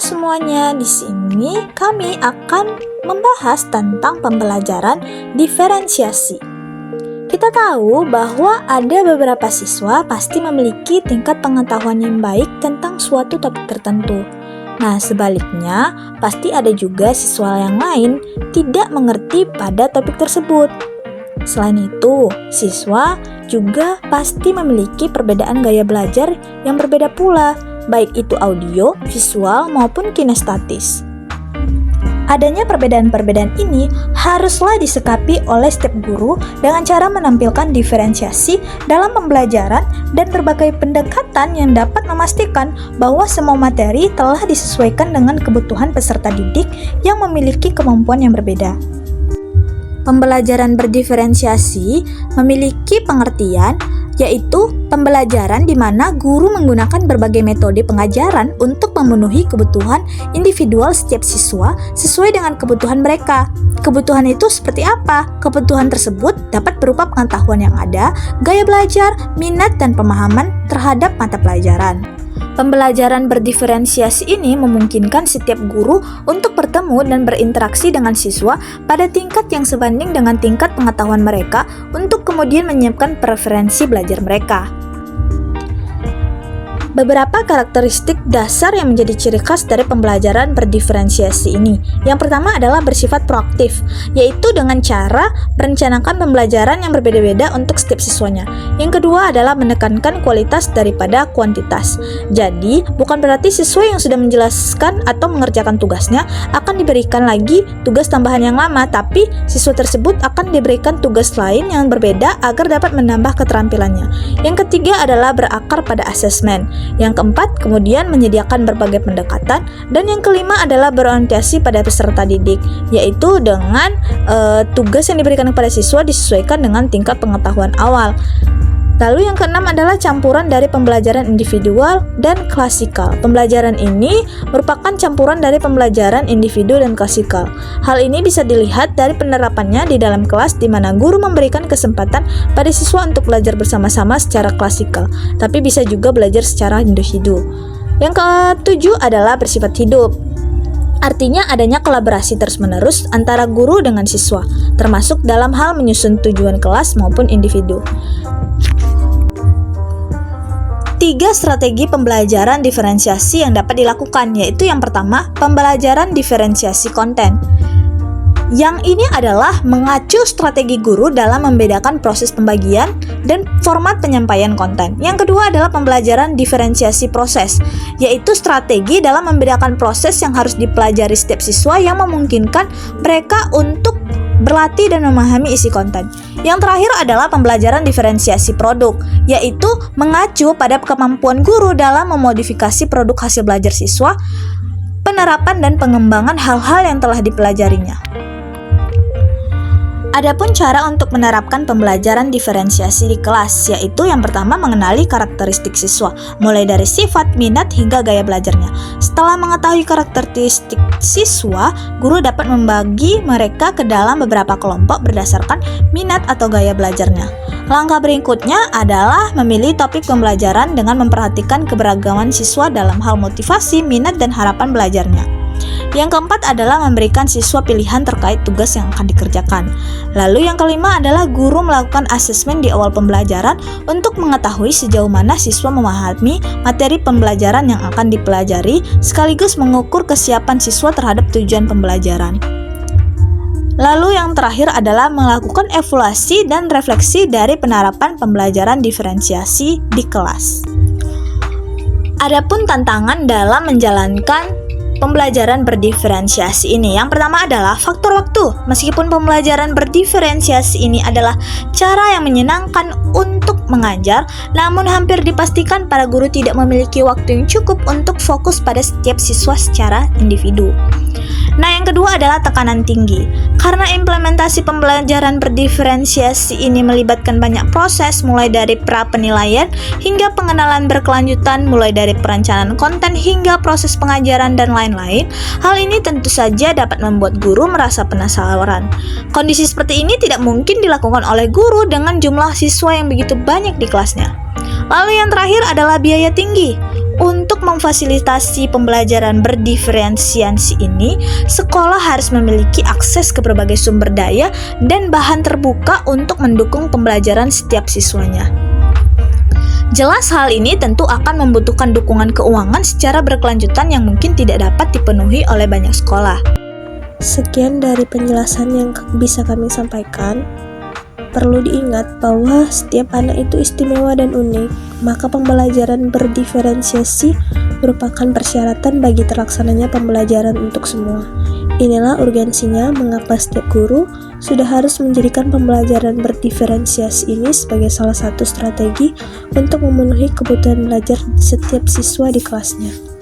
semuanya, di sini kami akan membahas tentang pembelajaran diferensiasi. Kita tahu bahwa ada beberapa siswa pasti memiliki tingkat pengetahuan yang baik tentang suatu topik tertentu. Nah, sebaliknya, pasti ada juga siswa yang lain tidak mengerti pada topik tersebut. Selain itu, siswa juga pasti memiliki perbedaan gaya belajar yang berbeda pula, baik itu audio, visual, maupun kinestatis. Adanya perbedaan-perbedaan ini haruslah disikapi oleh setiap guru dengan cara menampilkan diferensiasi dalam pembelajaran dan berbagai pendekatan yang dapat memastikan bahwa semua materi telah disesuaikan dengan kebutuhan peserta didik yang memiliki kemampuan yang berbeda. Pembelajaran berdiferensiasi memiliki pengertian, yaitu pembelajaran di mana guru menggunakan berbagai metode pengajaran untuk memenuhi kebutuhan individual setiap siswa sesuai dengan kebutuhan mereka. Kebutuhan itu seperti apa? Kebutuhan tersebut dapat berupa pengetahuan yang ada, gaya belajar, minat, dan pemahaman terhadap mata pelajaran. Pembelajaran berdiferensiasi ini memungkinkan setiap guru untuk bertemu dan berinteraksi dengan siswa pada tingkat yang sebanding dengan tingkat pengetahuan mereka untuk kemudian menyiapkan preferensi belajar mereka. Beberapa karakteristik dasar yang menjadi ciri khas dari pembelajaran berdiferensiasi ini. Yang pertama adalah bersifat proaktif, yaitu dengan cara merencanakan pembelajaran yang berbeda-beda untuk setiap siswanya. Yang kedua adalah menekankan kualitas daripada kuantitas. Jadi, bukan berarti siswa yang sudah menjelaskan atau mengerjakan tugasnya akan diberikan lagi tugas tambahan yang lama, tapi siswa tersebut akan diberikan tugas lain yang berbeda agar dapat menambah keterampilannya. Yang ketiga adalah berakar pada asesmen. Yang keempat, kemudian menyediakan berbagai pendekatan. Dan yang kelima adalah berorientasi pada peserta didik, yaitu dengan tugas yang diberikan kepada siswa disesuaikan dengan tingkat pengetahuan awal. Lalu yang keenam adalah campuran dari pembelajaran individual dan klasikal. Pembelajaran ini merupakan campuran dari pembelajaran individu dan klasikal. Hal ini bisa dilihat dari penerapannya di dalam kelas di mana guru memberikan kesempatan pada siswa untuk belajar bersama-sama secara klasikal, tapi bisa juga belajar secara individu. Yang ketujuh adalah bersifat hidup. Artinya adanya kolaborasi terus-menerus antara guru dengan siswa, termasuk dalam hal menyusun tujuan kelas maupun individu. 3 strategi pembelajaran diferensiasi yang dapat dilakukan, yaitu yang pertama, pembelajaran diferensiasi konten. Yang ini adalah mengacu strategi guru dalam membedakan proses pembagian dan format penyampaian konten. Yang kedua adalah pembelajaran diferensiasi proses, yaitu strategi dalam membedakan proses yang harus dipelajari setiap siswa yang memungkinkan mereka untuk berlatih dan memahami isi konten. Yang terakhir adalah pembelajaran diferensiasi produk, yaitu mengacu pada kemampuan guru dalam memodifikasi produk hasil belajar siswa, penerapan dan pengembangan hal-hal yang telah dipelajarinya. Adapun cara untuk menerapkan pembelajaran diferensiasi di kelas, yaitu yang pertama mengenali karakteristik siswa, mulai dari sifat, minat, hingga gaya belajarnya. Setelah mengetahui karakteristik siswa, guru dapat membagi mereka ke dalam beberapa kelompok berdasarkan minat atau gaya belajarnya. Langkah berikutnya adalah memilih topik pembelajaran dengan memperhatikan keberagaman siswa dalam hal motivasi, minat, dan harapan belajarnya. Yang keempat adalah memberikan siswa pilihan terkait tugas yang akan dikerjakan. Lalu yang kelima adalah guru melakukan asesmen di awal pembelajaran untuk mengetahui sejauh mana siswa memahami materi pembelajaran yang akan dipelajari, sekaligus mengukur kesiapan siswa terhadap tujuan pembelajaran. Lalu yang terakhir adalah melakukan evaluasi dan refleksi dari penerapan pembelajaran diferensiasi di kelas. Adapun tantangan dalam menjalankan pembelajaran berdiferensiasi ini, yang pertama adalah faktor waktu. Meskipun pembelajaran berdiferensiasi ini adalah cara yang menyenangkan untuk mengajar, namun hampir dipastikan para guru tidak memiliki waktu yang cukup untuk fokus pada setiap siswa secara individu. Nah, yang kedua adalah tekanan tinggi. Karena implementasi pembelajaran berdiferensiasi ini melibatkan banyak proses, mulai dari pra-penilaian hingga pengenalan berkelanjutan, mulai dari perencanaan konten hingga proses pengajaran dan lain-lain. Hal ini tentu saja dapat membuat guru merasa penasaran. Kondisi seperti ini tidak mungkin dilakukan oleh guru dengan jumlah siswa yang begitu banyak di kelasnya. Lalu yang terakhir adalah biaya tinggi. Untuk memfasilitasi pembelajaran berdiferensiasi ini, sekolah harus memiliki akses ke berbagai sumber daya dan bahan terbuka untuk mendukung pembelajaran setiap siswanya. Jelas hal ini tentu akan membutuhkan dukungan keuangan secara berkelanjutan yang mungkin tidak dapat dipenuhi oleh banyak sekolah. Sekian dari penjelasan yang bisa kami sampaikan. Perlu diingat bahwa setiap anak itu istimewa dan unik, maka pembelajaran berdiferensiasi merupakan persyaratan bagi terlaksananya pembelajaran untuk semua. Inilah urgensinya mengapa setiap guru sudah harus menjadikan pembelajaran berdiferensiasi ini sebagai salah satu strategi untuk memenuhi kebutuhan belajar setiap siswa di kelasnya.